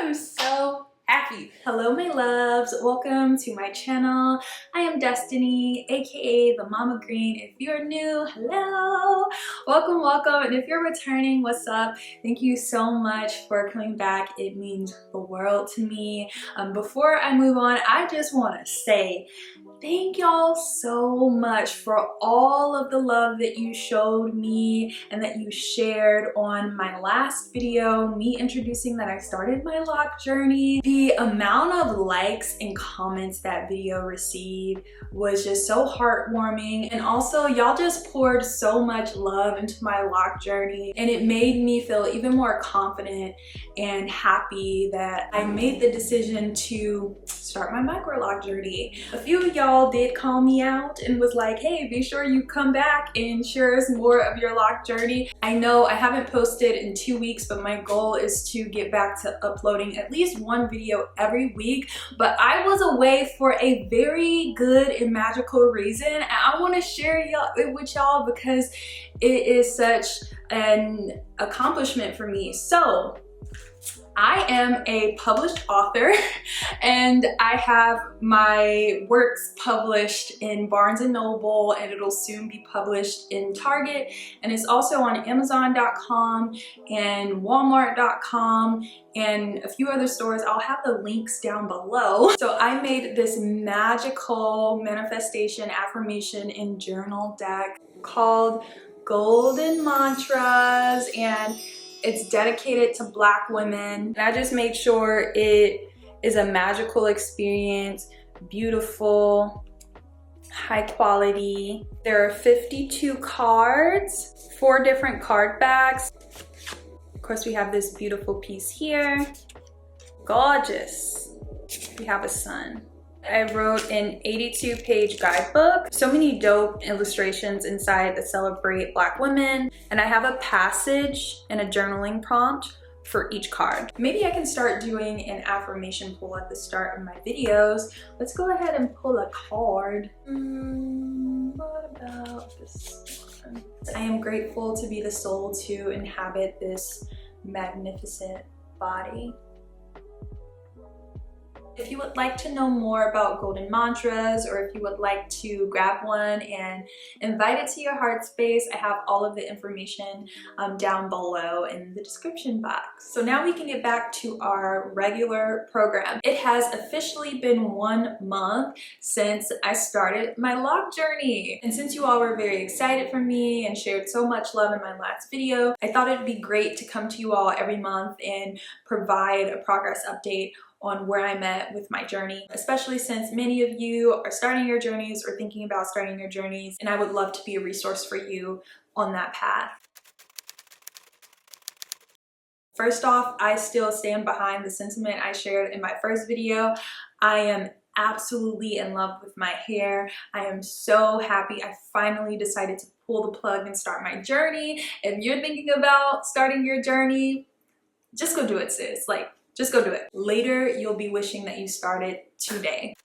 I'm so happy. Hello my loves, welcome to my channel. I am Destiny, aka TheMamaGreen. If you're new, hello, welcome, and if you're returning, what's up? Thank you so much for coming back. It means the world to me. Before I move on, I just want to say thank y'all so much for all of the love that you showed me and that you shared on my last video, me introducing that I started my lock journey. The amount of likes and comments that video received was just so heartwarming, and also y'all just poured so much love into my lock journey, and it made me feel even more confident and happy that I made the decision to start my microloc journey. A few of y'all did call me out and was like, hey, be sure you come back and share us more of your lock journey. I know I haven't posted in 2 weeks, but my goal is to get back to uploading at least one video every week. But I was away for a very good and magical reason, and I want to share it with y'all because it is such an accomplishment for me. So I am a published author and I have my works published in Barnes & Noble, and it'll soon be published in Target, and it's also on Amazon.com and Walmart.com and a few other stores. I'll have the links down below. So I made this magical manifestation, affirmation, and journal deck called Golden Mantras, and it's dedicated to Black women. And I just made sure it is a magical experience, beautiful, high quality. There are 52 cards, 4 different card backs. Of course, we have this beautiful piece here. Gorgeous. We have a sun. I wrote an 82-page guidebook. So many dope illustrations inside that celebrate Black women. And I have a passage and a journaling prompt for each card. Maybe I can start doing an affirmation pull at the start of my videos. Let's go ahead and pull a card. What about this one? I am grateful to be the soul to inhabit this magnificent body. If you would like to know more about golden mantras, or if you would like to grab one and invite it to your heart space, I have all of the information down below in the description box. So now we can get back to our regular program. It has officially been 1 month since I started my lock journey. And since you all were very excited for me and shared so much love in my last video, I thought it'd be great to come to you all every month and provide a progress update on where I'm at with my journey, especially since many of you are starting your journeys or thinking about starting your journeys, and I would love to be a resource for you on that path. First off, I still stand behind the sentiment I shared in my first video. I am absolutely in love with my hair. I am so happy I finally decided to pull the plug and start my journey. If you're thinking about starting your journey, just go do it, sis. Just go do it. Later, you'll be wishing that you started today.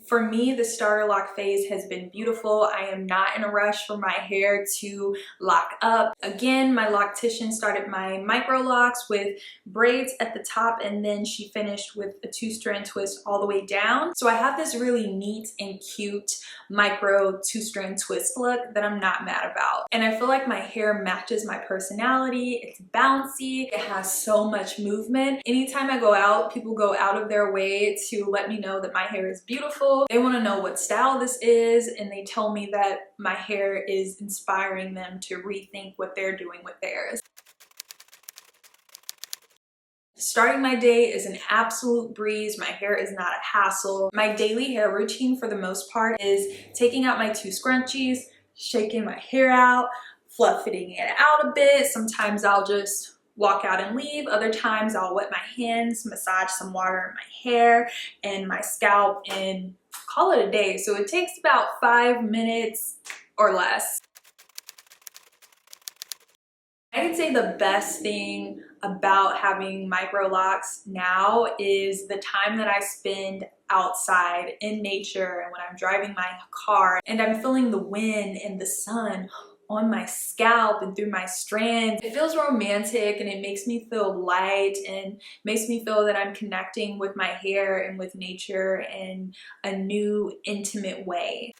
For me, the starter lock phase has been beautiful. I am not in a rush for my hair to lock up. Again, my loctician started my Microlocs with braids at the top, and then she finished with a 2-strand twist all the way down. So I have this really neat and cute micro 2-strand twist look that I'm not mad about. And I feel like my hair matches my personality. It's bouncy. It has so much movement. Anytime I go out, people go out of their way to let me know that my hair is beautiful. They want to know what style this is, and they tell me that my hair is inspiring them to rethink what they're doing with theirs. Starting my day is an absolute breeze. My hair is not a hassle. My daily hair routine for the most part is taking out my 2 scrunchies, shaking my hair out, fluffing it out a bit. Sometimes I'll just walk out and leave. Other times I'll wet my hands, massage some water in my hair and my scalp, and call it a day. So it takes about 5 minutes or less. I can say the best thing about having Microlocs now is the time that I spend outside in nature, and when I'm driving my car and I'm feeling the wind and the sun on my scalp and through my strands. It feels romantic and it makes me feel light and makes me feel that I'm connecting with my hair and with nature in a new, intimate way.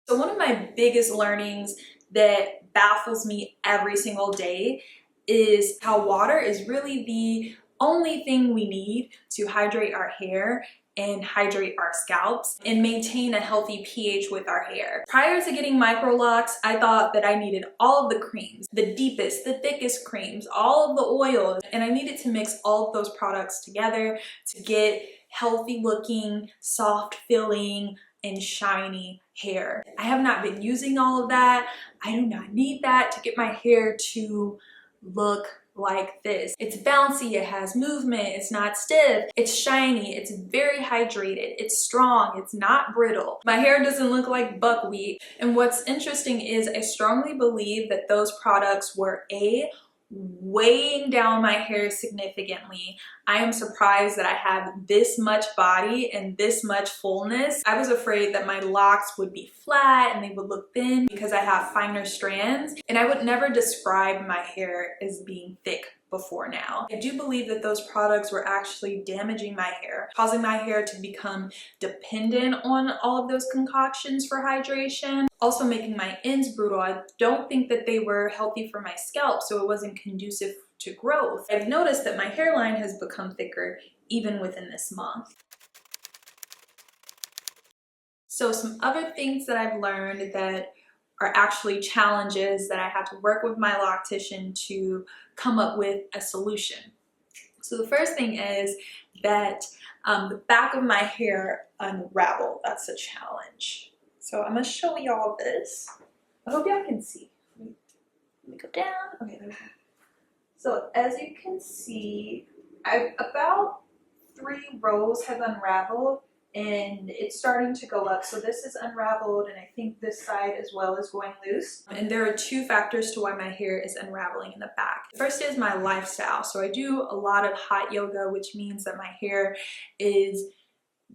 So one of my biggest learnings that baffles me every single day is how water is really the only thing we need to hydrate our hair and hydrate our scalps and maintain a healthy pH with our hair. Prior to getting Microlocs, I thought that I needed all of the creams, the deepest, the thickest creams, all of the oils, and I needed to mix all of those products together to get healthy looking, soft feeling, and shiny hair. I have not been using all of that. I do not need that to get my hair to look like this. It's bouncy, it has movement, it's not stiff, it's shiny, it's very hydrated, it's strong, it's not brittle. My hair doesn't look like buckwheat. And what's interesting is I strongly believe that those products were weighing down my hair significantly. I am surprised that I have this much body and this much fullness. I was afraid that my locks would be flat and they would look thin because I have finer strands, and I would never describe my hair as being thick before now. I do believe that those products were actually damaging my hair, causing my hair to become dependent on all of those concoctions for hydration, also making my ends brittle. I don't think that they were healthy for my scalp, so it wasn't conducive to growth. I've noticed that my hairline has become thicker even within this month. So some other things that I've learned that are actually challenges that I had to work with my loctician to come up with a solution. So the first thing is that the back of my hair unraveled. That's a challenge. So I'm gonna show y'all this. I hope y'all can see. Let me go down. Okay, there we go. So as you can see, about 3 rows have unraveled and it's starting to go up. So this is unraveled, and I think this side as well is going loose. And there are 2 factors to why my hair is unraveling in the back. The first is my lifestyle. So I do a lot of hot yoga, which means that my hair is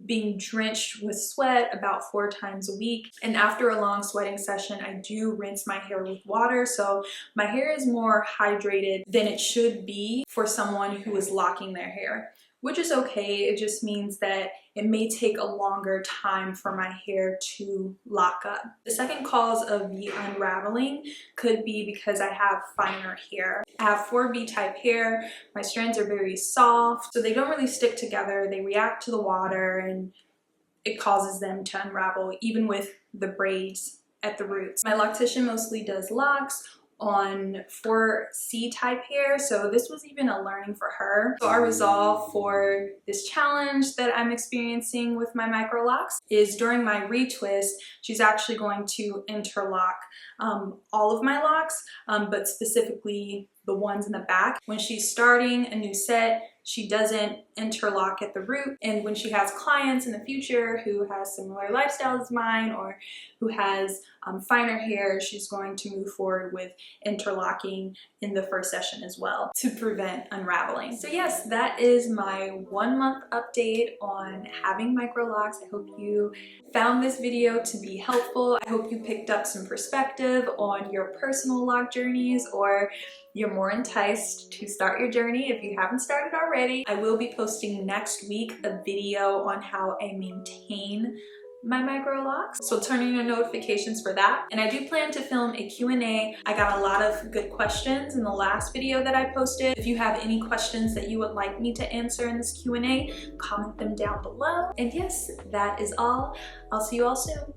being drenched with sweat about 4 times a week. And after a long sweating session, I do rinse my hair with water. So my hair is more hydrated than it should be for someone who is locking their hair, which is okay. It just means that it may take a longer time for my hair to lock up. The second cause of the unraveling could be because I have finer hair. I have 4V type hair. My strands are very soft, so they don't really stick together. They react to the water and it causes them to unravel, even with the braids at the roots. My loctician mostly does locks on 4C type hair, so this was even a learning for her. So our resolve for this challenge that I'm experiencing with my Microlocs is during my retwist, she's actually going to interlock all of my locks, but specifically the ones in the back. When she's starting a new set, she doesn't interlock at the root, and when she has clients in the future who has similar lifestyles as mine or who has finer hair, she's going to move forward with interlocking in the first session as well to prevent unraveling. So yes, that is my 1-month update on having Microlocs. I hope you found this video to be helpful. I hope you picked up some perspective on your personal lock journeys, or you're more enticed to start your journey if you haven't started already. I will be posting next week a video on how I maintain my Microlocs, so turn on your notifications for that. And I do plan to film a Q&A. I got a lot of good questions in the last video that I posted. If you have any questions that you would like me to answer in this Q&A, comment them down below. And yes, that is all. I'll see you all soon.